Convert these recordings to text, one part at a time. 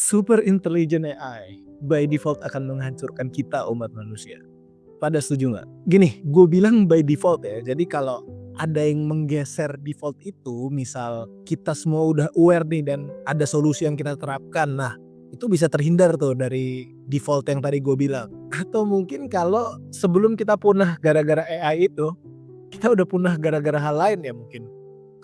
Super intelligent AI by default akan menghancurkan kita umat manusia. Pada setuju nggak? Gini, gue bilang by default ya. Jadi kalau ada yang menggeser default itu, misal kita semua udah aware nih dan ada solusi yang kita terapkan, nah itu bisa terhindar tuh dari default yang tadi gue bilang. Atau mungkin kalau sebelum kita punah gara-gara AI itu, kita udah punah gara-gara hal lain ya mungkin.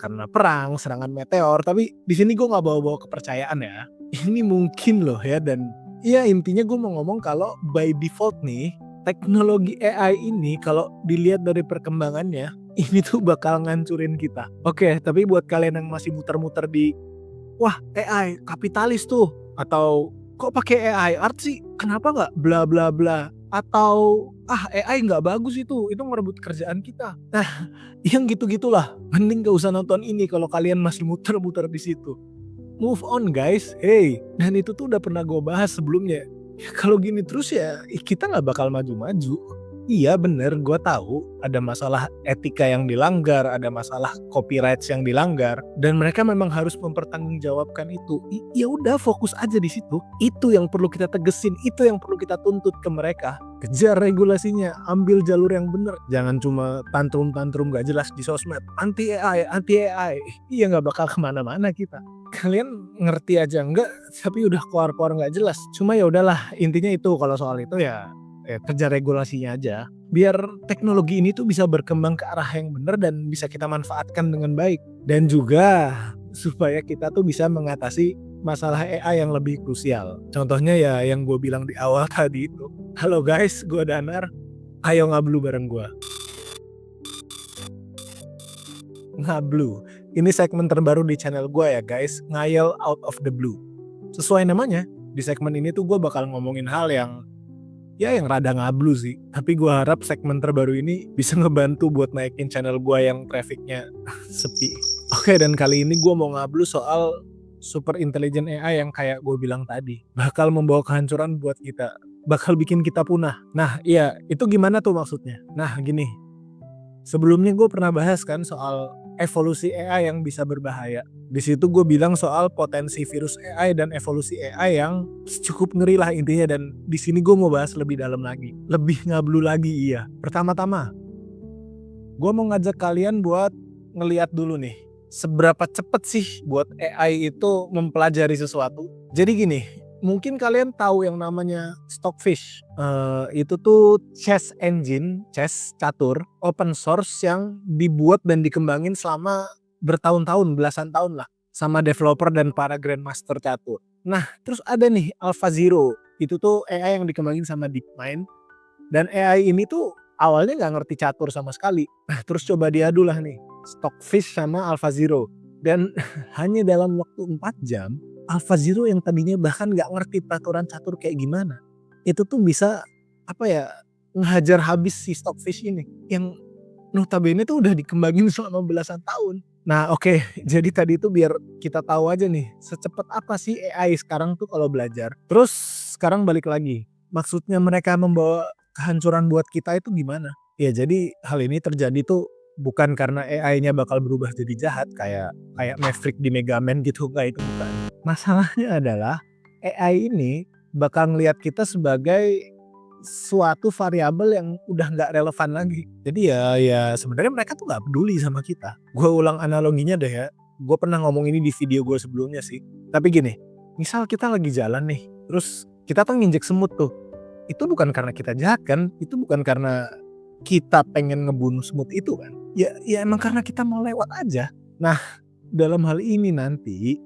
Karena perang, serangan meteor, tapi di sini gue nggak bawa-bawa kepercayaan ya. Ini mungkin loh ya, dan ya intinya gue mau ngomong kalau by default nih, teknologi AI ini kalau dilihat dari perkembangannya, ini tuh bakal ngancurin kita. Oke, tapi buat kalian yang masih muter-muter di, wah AI kapitalis tuh, atau kok pakai AI art sih, kenapa nggak bla bla bla, atau AI nggak bagus itu ngerebut kerjaan kita. Nah, yang gitu-gitulah, mending gak usah nonton ini kalau kalian masih muter-muter di situ. Move on guys, hey. Dan itu tuh udah pernah gue bahas sebelumnya. Ya, kalau gini terus ya kita nggak bakal maju-maju. Iya bener, gue tahu ada masalah etika yang dilanggar, ada masalah copyright yang dilanggar, dan mereka memang harus mempertanggungjawabkan itu. Ya udah, fokus aja di situ. Itu yang perlu kita tegesin, itu yang perlu kita tuntut ke mereka. Kejar regulasinya, ambil jalur yang bener. Jangan cuma tantrum-tantrum gak jelas di sosmed. Anti AI, anti AI. Iya, nggak bakal kemana-mana kita. Kalian ngerti aja enggak, tapi udah keluar-keluar nggak jelas. Cuma ya udahlah, intinya itu kalau soal itu ya kerja regulasinya aja. Biar teknologi ini tuh bisa berkembang ke arah yang benar dan bisa kita manfaatkan dengan baik. Dan juga supaya kita tuh bisa mengatasi masalah AI yang lebih krusial. Contohnya ya yang gue bilang di awal tadi itu. Halo guys, gue Danar. Ayo ngablu bareng gue. Ngablu. Ini segmen terbaru di channel gue ya guys. Ngayal out of the blue. Sesuai namanya, di segmen ini tuh gue bakal ngomongin hal yang rada ngablu sih. Tapi gue harap segmen terbaru ini bisa ngebantu buat naikin channel gue yang trafficnya sepi. Oke, dan kali ini gue mau ngablu soal super intelligent AI yang kayak gue bilang tadi. Bakal membawa kehancuran buat kita. Bakal bikin kita punah. Nah iya, itu gimana tuh maksudnya? Nah gini, sebelumnya gue pernah bahas kan soal evolusi AI yang bisa berbahaya. Di situ gue bilang soal potensi virus AI dan evolusi AI yang cukup ngeri lah intinya, dan di sini gue mau bahas lebih dalam lagi, lebih ngablu lagi. Iya. Pertama-tama, gue mau ngajak kalian buat ngeliat dulu nih, seberapa cepet sih buat AI itu mempelajari sesuatu. Jadi gini, mungkin kalian tahu yang namanya Stockfish. Itu tuh chess engine, chess catur, open source yang dibuat dan dikembangin selama bertahun-tahun, belasan tahun lah, sama developer dan para grandmaster catur. Nah, terus ada nih AlphaZero. Itu tuh AI yang dikembangin sama DeepMind. Dan AI ini tuh awalnya nggak ngerti catur sama sekali. Nah, terus coba diadu lah nih, Stockfish sama AlphaZero. Dan hanya dalam waktu 4 jam, AlphaZero yang tadinya bahkan nggak ngerti peraturan catur kayak gimana, itu tuh bisa ngehajar habis si Stockfish ini yang notabene tuh udah dikembangin selama belasan tahun. Nah oke, jadi tadi itu biar kita tahu aja nih secepat apa sih AI sekarang tuh kalau belajar. Terus sekarang balik lagi, maksudnya mereka membawa kehancuran buat kita itu gimana? Ya jadi hal ini terjadi tuh bukan karena AI-nya bakal berubah jadi jahat kayak Maverick di Mega Man gitu, enggak, itu bukan. Masalahnya adalah AI ini bakal ngelihat kita sebagai suatu variabel yang udah nggak relevan lagi. Jadi ya sebenarnya mereka tuh nggak peduli sama kita. Gue ulang analoginya deh ya. Gue pernah ngomong ini di video gue sebelumnya sih. Tapi gini, misal kita lagi jalan nih, terus kita tuh nginjek semut tuh. Itu bukan karena kita jahat kan? Itu bukan karena kita pengen ngebunuh semut itu kan? Ya emang karena kita mau lewat aja. Nah, dalam hal ini nanti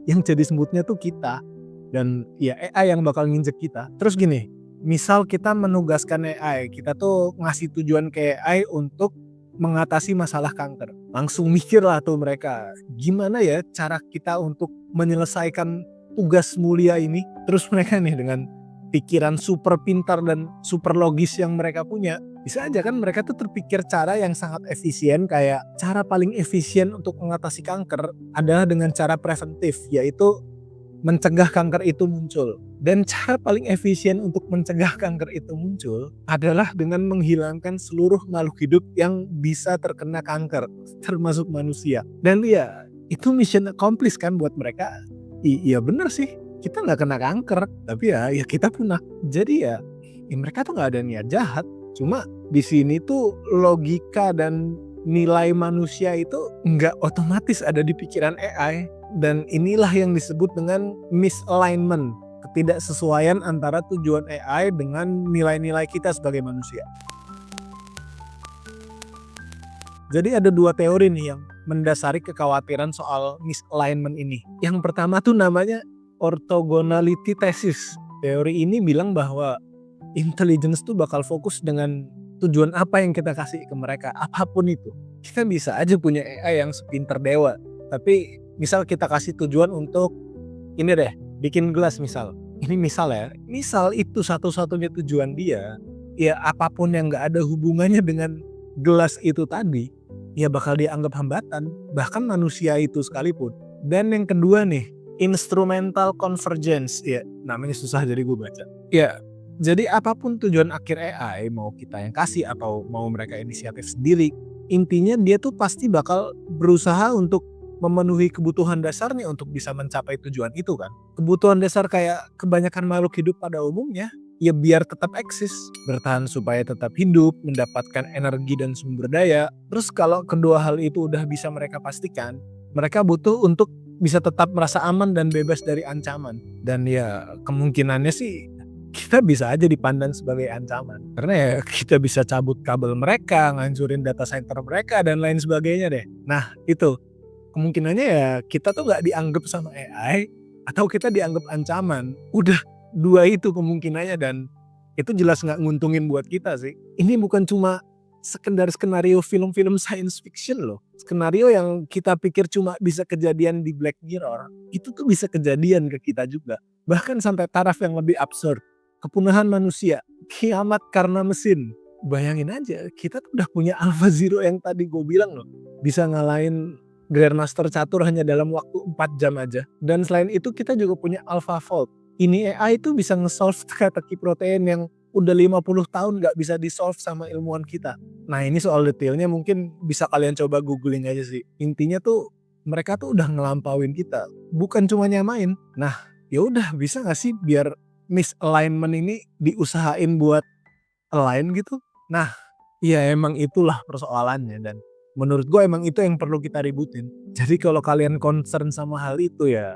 yang jadi semutnya tuh kita, dan ya AI yang bakal nginjek kita. Terus gini, misal kita menugaskan AI, kita tuh ngasih tujuan ke AI untuk mengatasi masalah kanker. Langsung mikir lah tuh mereka, gimana ya cara kita untuk menyelesaikan tugas mulia ini. Terus mereka nih dengan pikiran super pintar dan super logis yang mereka punya, bisa aja kan mereka tuh terpikir cara yang sangat efisien, kayak cara paling efisien untuk mengatasi kanker adalah dengan cara preventif, yaitu mencegah kanker itu muncul. Dan cara paling efisien untuk mencegah kanker itu muncul adalah dengan menghilangkan seluruh makhluk hidup yang bisa terkena kanker, termasuk manusia. Dan ya, itu mission accomplished kan buat mereka. Iya bener sih. kita nggak kena kanker, tapi ya kita punah. Jadi ya mereka tuh nggak ada niat jahat. Cuma di sini tuh logika dan nilai manusia itu nggak otomatis ada di pikiran AI. Dan inilah yang disebut dengan misalignment, ketidaksesuaian antara tujuan AI dengan nilai-nilai kita sebagai manusia. Jadi ada dua teori nih yang mendasari kekhawatiran soal misalignment ini. Yang pertama tuh namanya orthogonality thesis. Teori ini bilang bahwa intelligence tuh bakal fokus dengan tujuan apa yang kita kasih ke mereka, apapun itu. Kita bisa aja punya AI yang sepinter dewa, tapi misal kita kasih tujuan untuk ini deh, bikin gelas misal. Ini misal ya, misal itu satu-satunya tujuan dia, ya apapun yang gak ada hubungannya dengan gelas itu tadi, ya bakal dianggap hambatan, bahkan manusia itu sekalipun. Dan yang kedua nih, instrumental convergence, ya namanya susah jadi gue baca. Ya, jadi apapun tujuan akhir AI, mau kita yang kasih atau mau mereka inisiatif sendiri, intinya dia tuh pasti bakal berusaha untuk memenuhi kebutuhan dasarnya untuk bisa mencapai tujuan itu kan. Kebutuhan dasar kayak kebanyakan makhluk hidup pada umumnya, ya biar tetap eksis, bertahan supaya tetap hidup, mendapatkan energi dan sumber daya. Terus kalau kedua hal itu udah bisa mereka pastikan, mereka butuh untuk bisa tetap merasa aman dan bebas dari ancaman. Dan ya kemungkinannya sih kita bisa aja dipandang sebagai ancaman. Karena ya kita bisa cabut kabel mereka, ngancurin data center mereka dan lain sebagainya deh. Nah itu kemungkinannya ya kita tuh gak dianggap sama AI atau kita dianggap ancaman. Udah dua itu kemungkinannya dan itu jelas gak nguntungin buat kita sih. Ini bukan cuma sekedar skenario film-film science fiction loh. Skenario yang kita pikir cuma bisa kejadian di Black Mirror, itu tuh bisa kejadian ke kita juga. Bahkan sampai taraf yang lebih absurd. Kepunahan manusia, kiamat karena mesin. Bayangin aja, kita tuh udah punya AlphaZero yang tadi gue bilang loh. Bisa ngalahin Grandmaster catur hanya dalam waktu 4 jam aja. Dan selain itu kita juga punya AlphaFold. Ini AI itu bisa nge-solve teka-teki protein yang udah 50 tahun gak bisa di-solve sama ilmuwan kita. Nah ini soal detailnya mungkin bisa kalian coba googling aja sih. Intinya tuh mereka tuh udah ngelampauin kita, bukan cuma nyamain. Nah ya udah bisa gak sih biar misalignment ini diusahain buat align gitu? Nah ya emang itulah persoalannya dan menurut gue emang itu yang perlu kita ributin. Jadi kalau kalian concern sama hal itu ya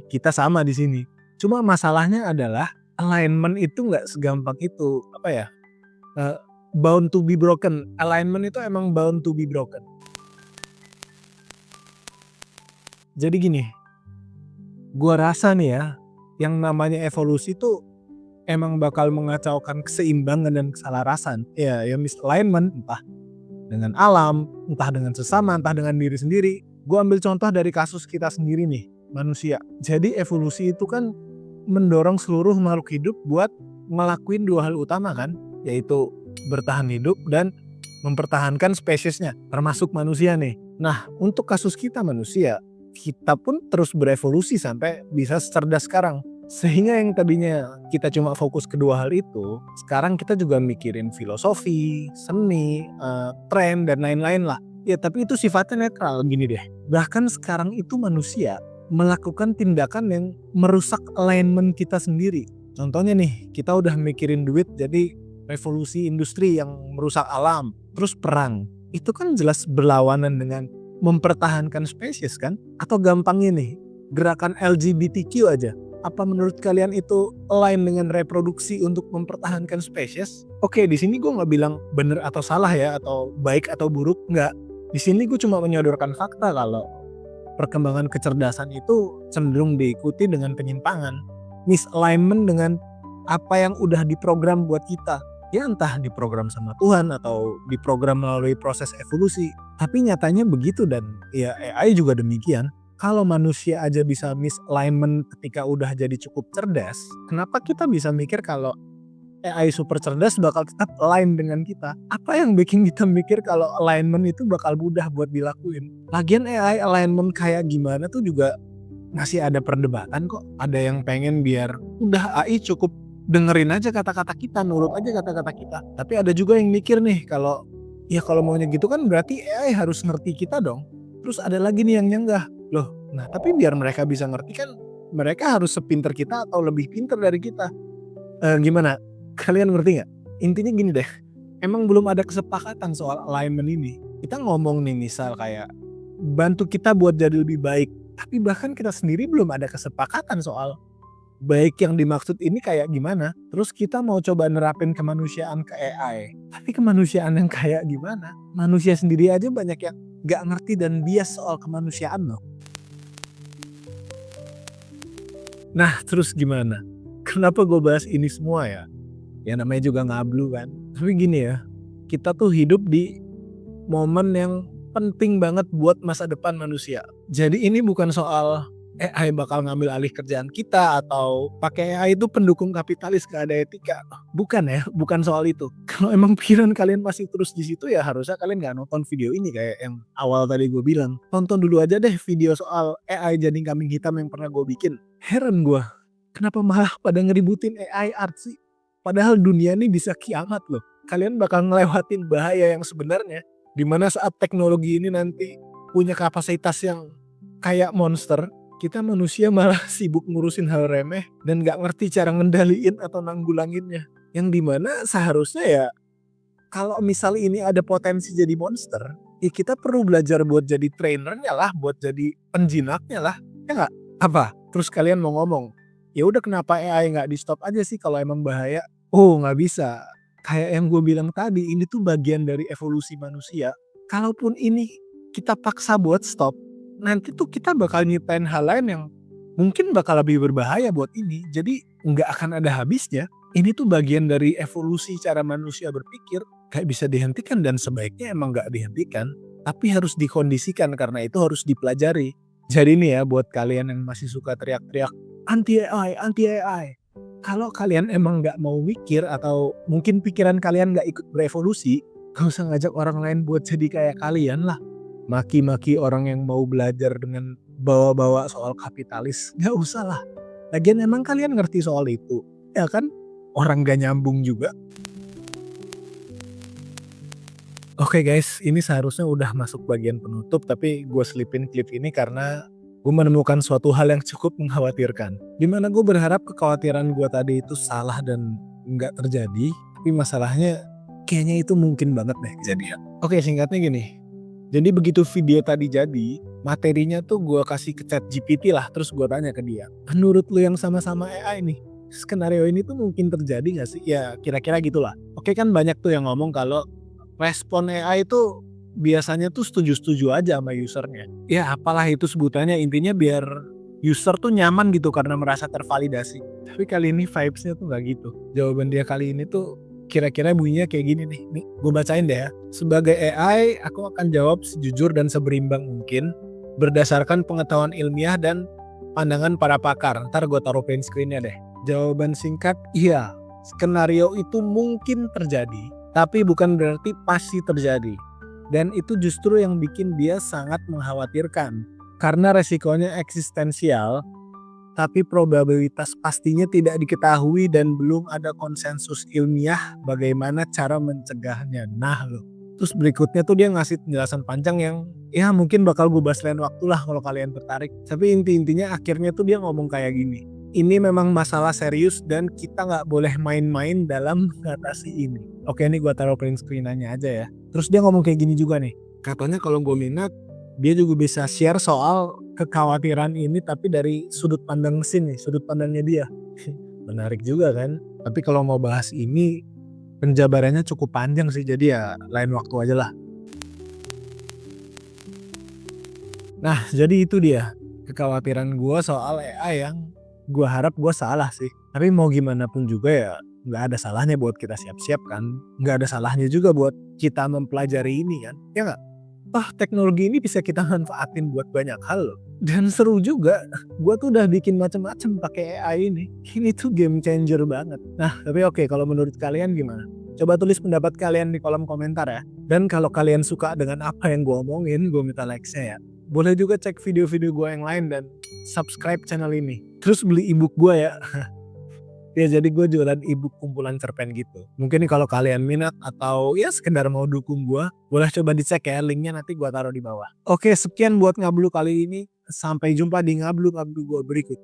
kita sama di sini. Cuma masalahnya adalah alignment itu nggak segampang itu. Apa ya? Bound to be broken. Alignment itu emang bound to be broken. Jadi gini, gue rasa nih ya, yang namanya evolusi tuh emang bakal mengacaukan keseimbangan dan keselarasan. Ya misalignment entah dengan alam, entah dengan sesama, entah dengan diri sendiri. Gue ambil contoh dari kasus kita sendiri nih, manusia. Jadi evolusi itu kan mendorong seluruh makhluk hidup buat ngelakuin dua hal utama kan, yaitu bertahan hidup dan mempertahankan spesiesnya, termasuk manusia nih. Nah untuk kasus kita manusia, kita pun terus berevolusi sampai bisa secerdas sekarang. Sehingga yang tadinya kita cuma fokus kedua hal itu, sekarang kita juga mikirin filosofi, seni, tren dan lain-lain lah. Ya tapi itu sifatnya netral gini deh. Bahkan sekarang itu manusia melakukan tindakan yang merusak alignment kita sendiri. Contohnya nih, kita udah mikirin duit jadi revolusi industri yang merusak alam, terus perang. Itu kan jelas berlawanan dengan mempertahankan spesies kan? Atau gampangnya nih, gerakan LGBTQ aja. Apa menurut kalian itu align dengan reproduksi untuk mempertahankan spesies? Oke, di sini gue nggak bilang benar atau salah ya, atau baik atau buruk, nggak. Di sini gue cuma menyodorkan fakta kalau perkembangan kecerdasan itu cenderung diikuti dengan penyimpangan, misalignment dengan apa yang udah diprogram buat kita. Ya entah diprogram sama Tuhan atau diprogram melalui proses evolusi. Tapi nyatanya begitu dan ya AI juga demikian. Kalau manusia aja bisa misalignment ketika udah jadi cukup cerdas, kenapa kita bisa mikir kalau AI super cerdas bakal tetap align dengan kita? Apa yang bikin kita mikir kalau alignment itu bakal mudah buat dilakuin? Lagian AI alignment kayak gimana tuh juga masih ada perdebatan kok. Ada yang pengen biar udah AI cukup dengerin aja kata-kata kita, nurut aja kata-kata kita. Tapi ada juga yang mikir nih kalau maunya gitu kan berarti AI harus ngerti kita dong. Terus ada lagi nih yang nyanggah. Loh, nah tapi biar mereka bisa ngerti kan mereka harus sepinter kita atau lebih pinter dari kita. Gimana? Kalian ngerti nggak? Intinya gini deh, emang belum ada kesepakatan soal alignment ini. Kita ngomong nih misal kayak bantu kita buat jadi lebih baik, tapi bahkan kita sendiri belum ada kesepakatan soal baik yang dimaksud ini kayak gimana. Terus kita mau coba nerapin kemanusiaan ke AI, tapi kemanusiaan yang kayak gimana? Manusia sendiri aja banyak yang nggak ngerti dan bias soal kemanusiaan loh. Nah terus gimana? Kenapa gue bahas ini semua ya? Ya namanya juga ngablu kan. Tapi gini ya, kita tuh hidup di momen yang penting banget buat masa depan manusia. Jadi ini bukan soal AI bakal ngambil alih kerjaan kita atau pakai AI itu pendukung kapitalis gak ada etika. Bukan ya, bukan soal itu. Kalau emang pikiran kalian masih terus di situ ya harusnya kalian gak nonton video ini kayak yang awal tadi gue bilang. Tonton dulu aja deh video soal AI jadi kambing hitam yang pernah gue bikin. Heran gue, kenapa malah pada ngeributin AI art sih? Padahal dunia ini bisa kiamat loh. Kalian bakal ngelewatin bahaya yang sebenarnya. Dimana saat teknologi ini nanti punya kapasitas yang kayak monster, kita manusia malah sibuk ngurusin hal remeh dan gak ngerti cara ngendaliin atau nanggulanginnya. Yang dimana seharusnya ya kalau misal ini ada potensi jadi monster, ya kita perlu belajar buat jadi trainernya lah, buat jadi penjinaknya lah. Ya gak? Apa? Terus kalian mau ngomong, ya udah kenapa AI nggak di stop aja sih kalau emang bahaya? Oh nggak bisa. Kayak yang gue bilang tadi, ini tuh bagian dari evolusi manusia. Kalaupun ini kita paksa buat stop, nanti tuh kita bakal nyiptain hal lain yang mungkin bakal lebih berbahaya buat ini. Jadi nggak akan ada habisnya. Ini tuh bagian dari evolusi cara manusia berpikir. Kayak bisa dihentikan dan sebaiknya emang nggak dihentikan. Tapi harus dikondisikan karena itu harus dipelajari. Jadi nih ya buat kalian yang masih suka teriak-teriak anti AI, anti AI. Kalau kalian emang nggak mau mikir atau mungkin pikiran kalian nggak ikut berevolusi, gak usah ngajak orang lain buat jadi kayak kalian lah. Maki-maki orang yang mau belajar dengan bawa-bawa soal kapitalis, gak usah lah. Lagian emang kalian ngerti soal itu, ya kan? Orang gak nyambung juga. Oke guys, ini seharusnya udah masuk bagian penutup, tapi gue selipin klip ini karena gue menemukan suatu hal yang cukup mengkhawatirkan. Dimana gue berharap kekhawatiran gue tadi itu salah dan nggak terjadi, tapi masalahnya kayaknya itu mungkin banget deh kejadian. Oke, singkatnya gini. Jadi begitu video tadi jadi, materinya tuh gue kasih ke ChatGPT lah, terus gue tanya ke dia, menurut lu yang sama-sama AI nih, skenario ini tuh mungkin terjadi gak sih? Ya kira-kira gitulah. Oke kan banyak tuh yang ngomong kalau respon AI itu biasanya tuh setuju-setuju aja sama usernya. Ya apalah itu sebutannya, intinya biar user tuh nyaman gitu karena merasa tervalidasi. Tapi kali ini vibes-nya tuh gak gitu. Jawaban dia kali ini tuh kira-kira bunyinya kayak gini nih. Nih gue bacain deh ya. Sebagai AI, aku akan jawab sejujur dan seberimbang mungkin berdasarkan pengetahuan ilmiah dan pandangan para pakar. Ntar gue taruh print screen-nya deh. Jawaban singkat, iya. Skenario itu mungkin terjadi, tapi bukan berarti pasti terjadi. Dan itu justru yang bikin dia sangat mengkhawatirkan. Karena resikonya eksistensial, tapi probabilitas pastinya tidak diketahui dan belum ada konsensus ilmiah bagaimana cara mencegahnya. Nah loh. Terus berikutnya tuh dia ngasih penjelasan panjang yang ya mungkin bakal gue bahas lain waktu lah kalau kalian tertarik. Tapi intinya akhirnya tuh dia ngomong kayak gini. Ini memang masalah serius dan kita nggak boleh main-main dalam mengatasi ini. Oke, ini gue taruh print screen-nya aja ya. Terus dia ngomong kayak gini juga nih. Katanya kalau gue minat, dia juga bisa share soal kekhawatiran ini tapi dari sudut pandang mesin nih, sudut pandangnya dia. Menarik juga kan? Tapi kalau mau bahas ini, penjabarannya cukup panjang sih, jadi ya lain waktu aja lah. Nah, jadi itu dia kekhawatiran gue soal AI yang gue harap gue salah sih. Tapi mau gimana pun juga ya nggak ada salahnya buat kita siap-siap kan. Nggak ada salahnya juga buat kita mempelajari ini kan. Ya nggak? Teknologi ini bisa kita manfaatin buat banyak hal loh. Dan seru juga. Gue tuh udah bikin macam-macam pakai AI ini. Ini tuh game changer banget. Nah tapi oke, kalau menurut kalian gimana? Coba tulis pendapat kalian di kolom komentar ya. Dan kalau kalian suka dengan apa yang gue omongin, gue minta like-nya ya. Boleh juga cek video-video gue yang lain dan subscribe channel ini. Terus beli ebook gue ya. Ya jadi gue jualan ebook kumpulan cerpen gitu. Mungkin nih kalau kalian minat atau ya sekedar mau dukung gue, boleh coba dicek ya, linknya nanti gue taruh di bawah. Oke, sekian buat Ngablu kali ini. Sampai jumpa di Ngablu gue berikut.